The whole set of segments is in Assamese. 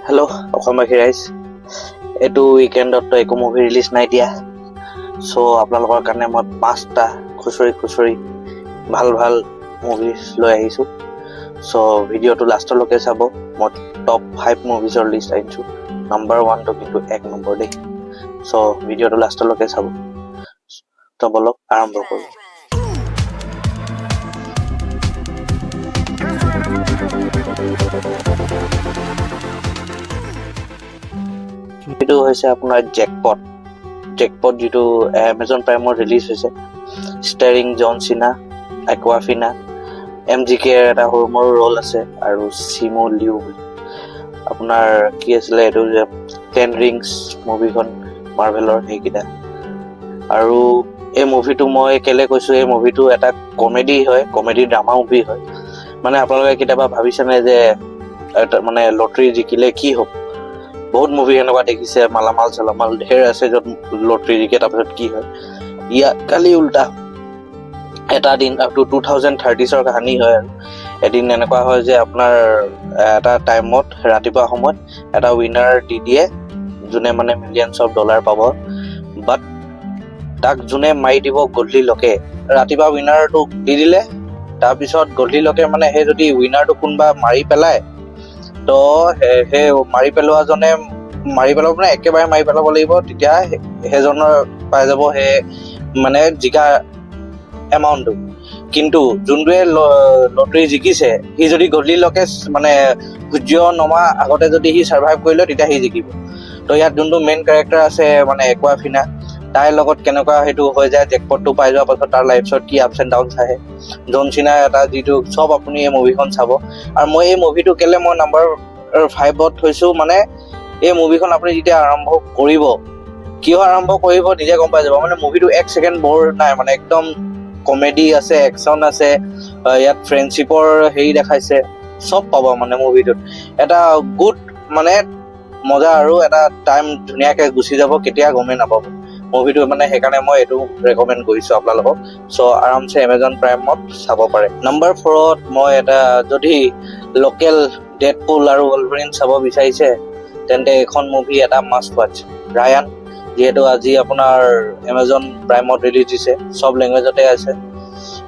হেল্ল' অসমবাসী ৰাইজ, এইটো উইকেণ্ডত একো মুভি ৰিলিজ নাই দিয়া। চ' আপোনালোকৰ কাৰণে মই 5টা খুচৰি ভাল ভাল মুভিজ লৈ আহিছোঁ। চ' ভিডিঅ'টো লাষ্টলৈকে চাব। মই টপ 5 মুভিজৰ লিষ্ট আনিছোঁ। নম্বৰ 1টো কিন্তু 1 নম্বৰ দেই। চ' ভিডিঅ'টো লাষ্টলৈকে চাব। তো বলক আৰম্ভ কৰোঁ। এইটো হৈছে আপোনাৰ জেকপট যিটো এমেজন প্ৰাইমত ৰিলিজ হৈছে, ষ্টাৰিং জন চিনা, একুৱাফিনা, MGK এটা সৰু মৰু ৰ'ল আছে আৰু চিমো লিউ। আপোনাৰ কি আছিলে এইটো যে 10 ৰিংছ মুভিখন মাৰ্ভেলৰ সেইকেইটা। আৰু এই মুভিটো মই কেলে কৈছোঁ, এই মুভিটো এটা কমেডি হয়, কমেডি ড্ৰামা মুভি হয়। মানে আপোনালোকে কেতিয়াবা ভাবিছেনে যে মানে লটাৰী জিকিলে কি হ'ব? বহুত মুভি এনেকুৱা দেখিছে, মালামাল চালামাল ঢেৰ আছে য'ত লটাৰী জিকে তাৰপিছত কি হয়। ইয়াত কালি উল্টা এটা দিন 2030ৰ কাহিনী হয়। আৰু এদিন এনেকুৱা হয় যে আপোনাৰ এটা টাইমত ৰাতিপুৱা সময়ত এটা উইনাৰ দি দিয়ে, যোনে মানে মিলিয়নছ অফ ডলাৰ পাব। বাট তাক যোনে মাৰি দিব গধূলিলৈকে, ৰাতিপুৱা উইনাৰটোক দি দিলে, তাৰপিছত গধূলিলৈকে মানে সেই যদি উইনাৰটো কোনোবা মাৰি পেলায়, তো সেই মাৰি পেলোৱাজনে মাৰিব একেবাৰে মাৰি পেলাব লাগিব, তেতিয়া সেইজনৰ পাই যাব সেই মানে জিকা এমাউণ্টটো। কিন্তু যোনটোৱে লটাৰী জিকিছে, সি যদি গধূলিলৈকে মানে সূৰ্য নমা আগতে যদি সি ছাৰ্ভাইভ কৰিলে, তেতিয়া সি জিকিব। তো ইয়াত যোনটো মেইন কেৰেক্টাৰ আছে মানে একুৱাফিনা, তাইৰ লগত কেনেকুৱা সেইটো হৈ যায়, জেকপটটো পাই যোৱাৰ পাছত তাৰ লাইফত কি আপছ এণ্ড ডাউনছ আহে। জন চিনাৰ এটা যিটো চব আপুনি এই মুভিখন চাব। আৰু মই এই মুভিটো কেলে মই নম্বৰ 5ত থৈছোঁ, মানে এই মুভিখন আপুনি যেতিয়া আৰম্ভ কৰিব, কিয় আৰম্ভ কৰিব নিজে গম পাই যাব। মানে মুভিটো 1 ছেকেণ্ড বৰ নাই, মানে একদম কমেডি আছে, একশ্যন আছে, ইয়াত ফ্ৰেণ্ডশ্বিপৰ হেৰি দেখাইছে, চব পাব মানে মুভিটোত। এটা গুড মানে মজা আৰু এটা টাইম ধুনীয়াকৈ গুচি যাব, কেতিয়া গমেই নাপাব মুভিটো। মানে সেইকাৰণে মই এইটো ৰেকমেণ্ড কৰিছোঁ আপোনালোকক। চ' আৰামছে এমেজন প্ৰাইমত চাব পাৰে। নম্বৰ 4ত মই এটা, যদি লোকেল ডেডপুল আৰু wolverine চাব বিচাৰিছে, তেন্তে এইখন মুভি এটা মাষ্ট ৱাচ। ৰায়ান, যিহেতু আজি আপোনাৰ এমেজন প্ৰাইমত ৰিলিজ দিছে, চব লেংগুৱেজতে আছে।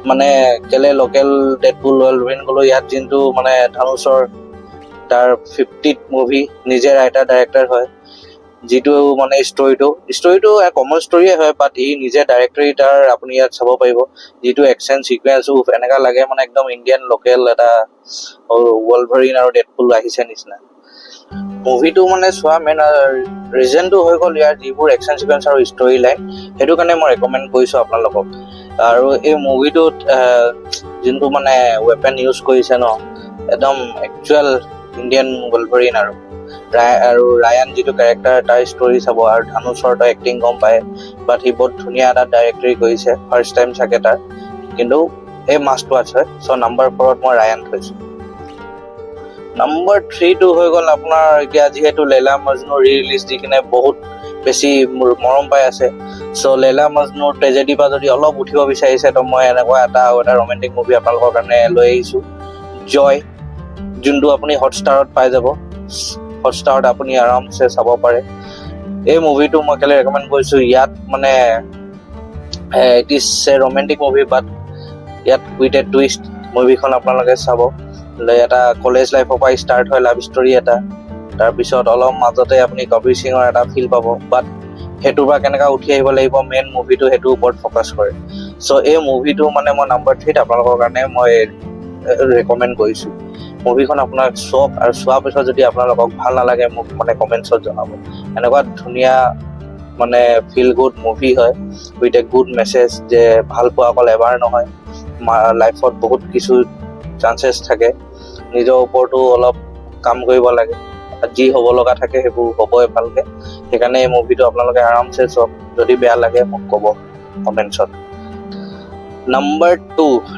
মানে কেলে লোকেল ডেডপুল wolverine গ'লো, ইয়াত যোনটো মানে ধানুছৰ তাৰ 50th মুভি, নিজে ৰাইটাৰ ডাইৰেক্টৰ হয়। যিটো মানে ষ্টৰিটো কমন ষ্টৰিয়ে হয়, বাট ই নিজে ডাইৰেক্টৰী তাৰ আপুনি ইয়াত চাব পাৰিব। যিটো একশ্যন চিকুৱেঞ্চ এনেকুৱা লাগে মানে একদম ইণ্ডিয়ান লোকেল এটা wolverine আৰু ডেডপুল আহিছে নিচিনা। মুভিটো মানে চোৱা মেইন ৰিজনটো হৈ গ'ল ইয়াৰ যিবোৰ একশ্যন চিকুৱেঞ্চ আৰু ষ্টৰি লাইন, সেইটো কাৰণে মই ৰেকমেণ্ড কৰিছোঁ আপোনালোকক। আৰু এই মুভিটোত যোনটো মানে ৱেপন ইউজ কৰিছে ন, একদম একচুৱেল ইণ্ডিয়ান wolverine। আৰু ৰায়ান যিটো কেৰেক্টাৰ, তাৰ ষ্টৰি চাব, আৰু ধানুছৰ তাৰ এক্টিং গম পায়। বাট সি বহুত ধুনীয়া এটা ডাইৰেক্টৰী কৰিছে, ফাৰ্ষ্ট টাইম চাগে তাৰ, কিন্তু এই মাষ্ট ৱাচ হয়। চ' নম্বৰ 4ত মই ৰায়ান থৈছোঁ। নম্বৰ 3টো হৈ গ'ল আপোনাৰ, এতিয়া যিহেতু লেলা মজনু ৰিলিজ দি কিনে বহুত বেছি মৰম পাই আছে। চ' লেলা মজনুৰ ট্ৰেজেডিৰ পৰা যদি অলপ উঠিব বিচাৰিছে, তো মই এনেকুৱা এটা ৰোমেণ্টিক মুভি আপোনালোকৰ কাৰণে লৈ আহিছোঁ, জয়, যোনটো আপুনি হটষ্টাৰত পাই যাব। হটষ্টাৰত আপুনি আৰামছে চাব পাৰে। এই মুভিটো মই কেলে ৰেকমেণ্ড কৰিছোঁ, ইয়াত মানে it is a romantic movie, but ইয়াত উইথ এ টুইষ্ট। মুভিখন আপোনালোকে চাব, এটা কলেজ লাইফৰ পৰা ষ্টাৰ্ট হয় লাভ ষ্টৰি এটা, তাৰপিছত অলপ মাজতে আপুনি কবিৰ সিঙৰ এটা ফিল পাব, বাট সেইটোৰ পৰা কেনেকৈ উঠি আহিব লাগিব মেইন মুভিটো, সেইটোৰ ওপৰত ফ'কাছ কৰে। চ' এই মুভিটো মানে মই নম্বৰ 3ত আপোনালোকৰ কাৰণে মই ৰেকমেণ্ড কৰিছোঁ। মুভিখন আপোনাক চাওক, আৰু চোৱাৰ পিছত যদি আপোনালোকক ভাল নালাগে মোক মানে কমেণ্টছত জনাব। এনেকুৱা ধুনীয়া মানে ফিল গুড মুভি হয়, উইথ এ গুড মেছেজ, যে ভাল পোৱা অকল এবাৰ নহয়, লাইফত বহুত কিছু চান্সেছ থাকে, নিজৰ ওপৰতো অলপ কাম কৰিব লাগে, যি হ'ব লগা থাকে সেইবোৰ হ'বই ভালকৈ। সেইকাৰণে এই মুভিটো আপোনালোকে আৰামছে চাওক, যদি বেয়া লাগে মোক ক'ব কমেণ্টছত।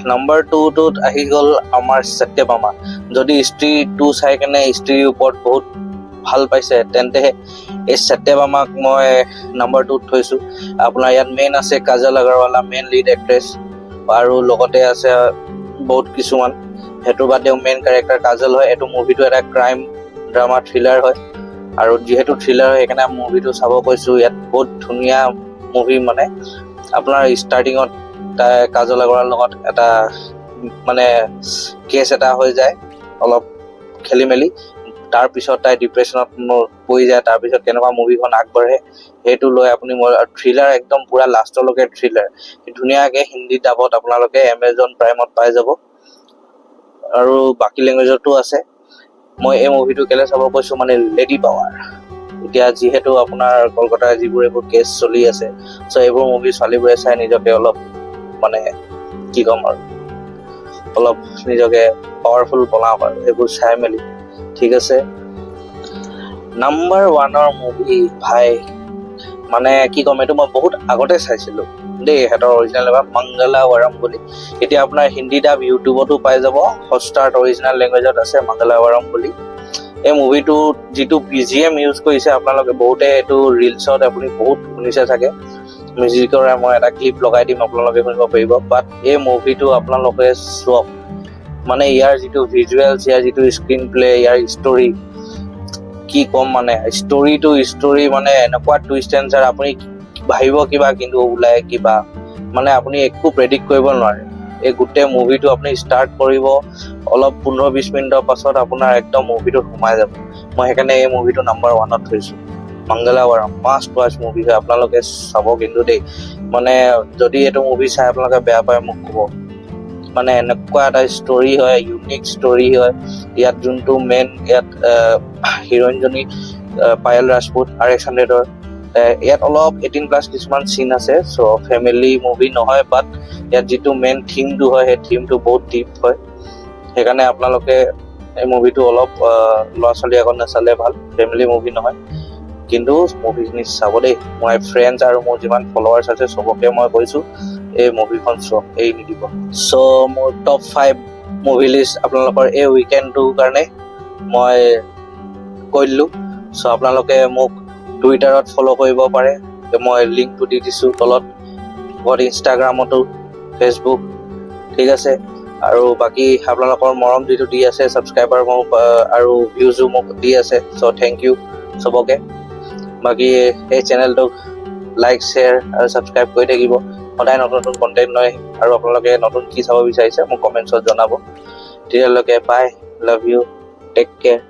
নম্বৰ 2টোত আহি গ'ল আমাৰ সত্যভামা। যদি স্ত্ৰী 2 চাই কেনে স্ত্ৰীৰ ওপৰত বহুত ভাল পাইছে, তেন্তে এই সত্যভামাক মই নম্বৰ 2ত থৈছোঁ। আপোনাৰ ইয়াত মেইন আছে কাজল আগৰৱালা, মেইন লিড এক্ট্ৰেছ, আৰু লগতে আছে বহুত কিছুমান, সেইটো বাদেও মেইন কেৰেক্টাৰ কাজল হয়। এইটো মুভিটো এটা ক্ৰাইম ড্ৰামা থ্ৰিলাৰ হয়, আৰু যিহেতু থ্ৰিলাৰ হয় সেইকাৰণে মুভিটো চাব কৈছোঁ। ইয়াত বহুত ধুনীয়া মুভি, মানে আপোনাৰ ষ্টাৰ্টিঙত কাজল আগৰৱালৰ লগত এটা মানে কেছ এটা হৈ যায়, অলপ খেলি মেলি, তাৰপিছত তাই ডিপ্ৰেশ্যনত পৰি যায়, তাৰপিছত কেনেকুৱা মুভিখন আগবাঢ়ে সেইটো লৈ আপুনি থ্ৰিলাৰ একদম পুৰা লাষ্টলৈকে থ্ৰিলাৰ ধুনীয়াকৈ হিন্দী ডাবত আপোনালোকে এমেজন প্ৰাইমত পাই যাব, আৰু বাকী লেংগুৱেজতো আছে। মই এই মুভিটো কেলৈ চাব কৈছোঁ, মানে লেডি পাৱাৰ। এতিয়া যিহেতু আপোনাৰ কলকাতাৰ যিবোৰ এইবোৰ কেছ চলি আছে, চ' এইবোৰ মুভি ছোৱালীবোৰে চাই নিজকে অলপ মানে কি ক'ম আৰু অলপ নিজকে পাৱাৰফুল বনাওক আৰু এইবোৰ চাই মেলি, ঠিক আছে। নাম্বাৰ 1ৰ মুভি ভাই, মানে কি ক'ম, এইটো মই বহুত আগতে চাইছিলোঁ দেই, সিহঁতৰ অৰিজিনেল মংগলাৱাৰম বুলি। এতিয়া আপোনাৰ হিন্দী ডাব ইউটিউবতো পাই যাব, হটষ্টাৰত অৰিজিনেল লেংগুৱেজত আছে মংগলাৱাৰম বুলি। এই মুভিটোত যিটো BGM ইউজ কৰিছে আপোনালোকে বহুতে এইটো ৰিলছত আপুনি বহুত শুনিছে চাগে, মিউজিকৰে মই এটা ক্লিপ লগাই দিম, আপোনালোকে শুনিব পাৰিব। বাট এই মুভিটো আপোনালোকে চাওক, মানে ইয়াৰ যিটো ভিজুৱেলছ, ইয়াৰ যিটো স্ক্ৰীন প্লে, ইয়াৰ ষ্টৰি, কি ক'ম, মানে ষ্টৰি মানে এনেকুৱা টুইষ্ট এণ্ড টাৰ্ণ, আপুনি ভাবিব কিবা কিন্তু ওলাই কিবা, মানে আপুনি একো প্ৰেডিক্ট কৰিব নোৱাৰে। এই গোটেই মুভিটো আপুনি ষ্টাৰ্ট কৰিব, অলপ 15-20 মিনিটৰ পাছত আপোনাৰ একদম মুভিটোত সোমাই যাব। মই সেইকাৰণে এই মুভিটো নাম্বাৰ 1ত থৈছোঁ। মংগলাৱাৰম মাষ্ট ৱাচ মুভি হয়, আপোনালোকে চাব কিন্তু দেই। মানে যদি এইটো মুভি চাই আপোনালোকে বেয়া পায় মোক ক'ব, মানে এনেকুৱা এটা ষ্টৰি হয়, ইউনিক ষ্টৰি হয়। ইয়াত যোনটো মেইন ইয়াত হিৰইনজনী পায়েল ৰাজপুত RX-100ৰ, ইয়াত অলপ 18+ কিছুমান চিন আছে, চ' ফেমিলি মুভি নহয়, বাট ইয়াত যিটো মেইন থিমটো হয় সেই থিমটো বহুত ডিপ হয়। সেইকাৰণে আপোনালোকে এই মুভিটো অলপ ল'ৰা ছোৱালী আগত নাচালে ভাল, ফেমিলি মুভি নহয়, কিন্তু মুভিখিনি চাব দেই। মই ফ্ৰেণ্ডছ আৰু মোৰ যিমান ফলোৱাৰ্ছ আছে চবকে মই কৈছোঁ এই মুভিখন চাওক, এৰি নিদিব। চ' মোৰ টপ 5 মুভি লিষ্ট আপোনালোকৰ এই উইকেণ্ডটোৰ কাৰণে মই কৈ দিলোঁ। চ' আপোনালোকে মোক টুইটাৰত ফ'ল' কৰিব পাৰে, মই লিংকটো দি দিছোঁ তলত, ইনষ্টাগ্ৰামতো, ফেচবুক, ঠিক আছে। আৰু বাকী আপোনালোকৰ মৰম যিটো দি আছে, ছাবস্ক্ৰাইবাৰ মোক আৰু ভিউজো মোক দি আছে, চ' থেংক ইউ চবকে। বাকী এই চেনেলটোক লাইক, শ্বেয়াৰ আৰু ছাবস্ক্ৰাইব কৰি থাকিব, সদায় নতুন নতুন কণ্টেণ্ট লৈ আহিম, আৰু আপোনালোকে নতুন কি চাব বিচাৰিছে মোক কমেণ্টছত জনাব। তেতিয়ালৈকে বাই, লাভ ইউ, টেক কেয়াৰ।